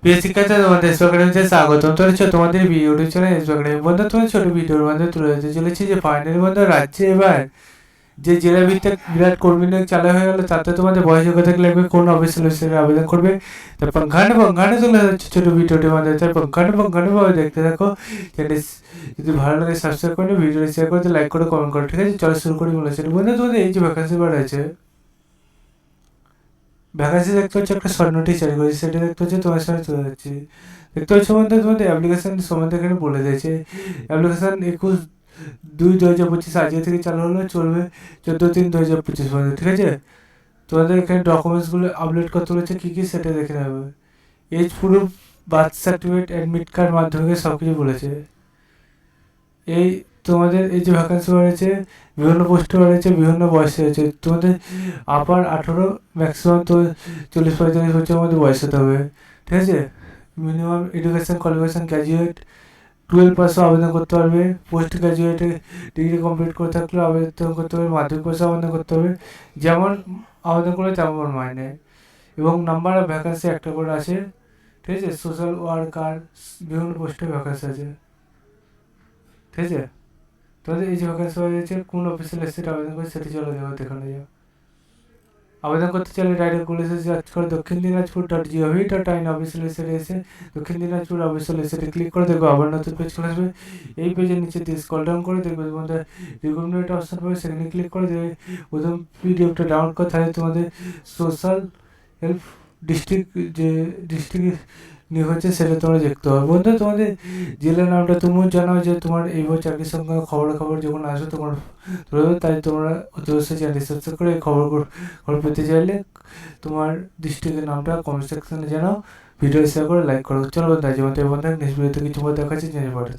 প্রিয় শিক্ষার্থী, তোমাদের এসপি একাডেমিতে স্বাগতম। চলেছে তোমাদের ইউটিউব চ্যানেল এসপি একাডেমি। বন্ধু, তোমার ছোট ভিডিওর মধ্যে তুলে ধরতে চলেছি যে ফাইনালি বন্ধু রাজ্যে এবার যে জেলা ভিত্তিক বিরাট কর্মী নিয়োগ চালু হয়ে গেল, তাতে তোমাদের বয়স যোগ্যতা লাগবে, কোন অফিসিয়াল ওয়েবসাইটে আবেদন করবে। তাই পঙ্খানে তুলে ধরছে ছোট ভিডিওটির মধ্যে। তাই পঙ্খানে ভাবে দেখতে থাকো। চ্যানেল যদি ভালো লাগে সাবস্ক্রাইব করে ভিডিও শেয়ার করে লাইক করে কমেন্ট করো, ঠিক আছে? চলো শুরু করি মূল সেটা। বন্ধু, তোমাদের এই যে ভ্যাকান্সি বার আছে, ভ্যাকান্সি দেখতে হচ্ছে একটা শর্ট নোটিশ জারি করেছে, সেটা দেখতে হচ্ছে তোমার সামনে তুলে যাচ্ছি। দেখতে হচ্ছে বন্ধু, তোমাদের অ্যাপ্লিকেশন সম্বন্ধে এখানে বলে দিয়েছে। অ্যাপ্লিকেশন 21/2/2025 আজকে থেকে চালু হলো, চলবে 14/3/2025 পর্যন্ত, ঠিক আছে? তোমাদের এখানে ডকুমেন্টসগুলো আপলোড করতে বলেছে, কী কী সেটা দেখে নেবে। Age proof, birth certificate, admit card, মাধ্যমিকের সব কিছু বলেছে। এই তোমাদের এই যে ভ্যাকান্সি রয়েছে, বিভিন্ন পোস্টে রয়েছে, বিভিন্ন বয়সে রয়েছে। তোমাদের আপার 18, ম্যাক্সিমাম তো 40-45 বছরের মধ্যে বয়স হতে হবে, ঠিক আছে? মিনিমাম এডুকেশন কোয়ালিফিকেশন গ্র্যাজুয়েট 12 পাসও আবেদন করতে পারবে। পোস্ট গ্র্যাজুয়েটে ডিগ্রি কমপ্লিট করে থাকলেও আবেদন করতে হবে। মাধ্যমিক পাসও আবেদন করতে হবে। যেমন আবেদন করে তেমন মাইনে। এবং নাম্বার অফ ভ্যাকান্সি একটা করে আছে, ঠিক আছে? সোশ্যাল ওয়ার্কার, বিভিন্ন পোস্টে ভ্যাকান্সি আছে, ঠিক আছে? তোমাদের এই যে ভ্যাকান্সি হয়েছে, কোন অফিসিয়াল ওয়েবসাইটে আবেদন করে সেটি চলে যাবে, দেখানো যাবে। আবেদন করতে চাইলে ডাইরেক্ট গুগলে সার্চ করে দক্ষিণ দিনাজপুর .gov.in অফিসিয়াল ওয়েবসাইটে এসে দক্ষিণ দিনাজপুর অফিসিয়াল ওয়েবসাইটে ক্লিক করে দেখবে, আবার নতুন পেজ চলে আসবে। এই পেজের নিচে দিয়ে স্ক্রল ডাউন করে দেখবে তোমাদের রিক্রুটমেন্ট অপশন পাবে, সেখানে ক্লিক করে দেবে। প্রথম পিডিএফটা ডাউনলোড করে তাহলে তোমাদের সোশ্যাল হেল্প ডিস্ট্রিক্ট, যে ডিস্ট্রিক্ট নিয়োগ হচ্ছে সেটা তোমরা দেখতে হবে। বন্ধু, তোমাদের জেলার নামটা তুমিও জানাও, যে তোমার এইবার চাকরির সঙ্গে খবর যখন আসবে তোমার ধরো, তাই তোমরা অতি অবশ্যই চ্যানেল সাবস্ক্রাইব করে এই খবর পেতে চাইলে তোমার ডিস্ট্রিক্টের নামটা কমেন্ট সেকশনে জানাও, ভিডিও শেয়ার করে লাইক করো। চলো বন্ধু, আজ আমাদের বন্ধু নেক্সট ভিডিওতে কিছু দেখাচ্ছি, জেনে পড়ে।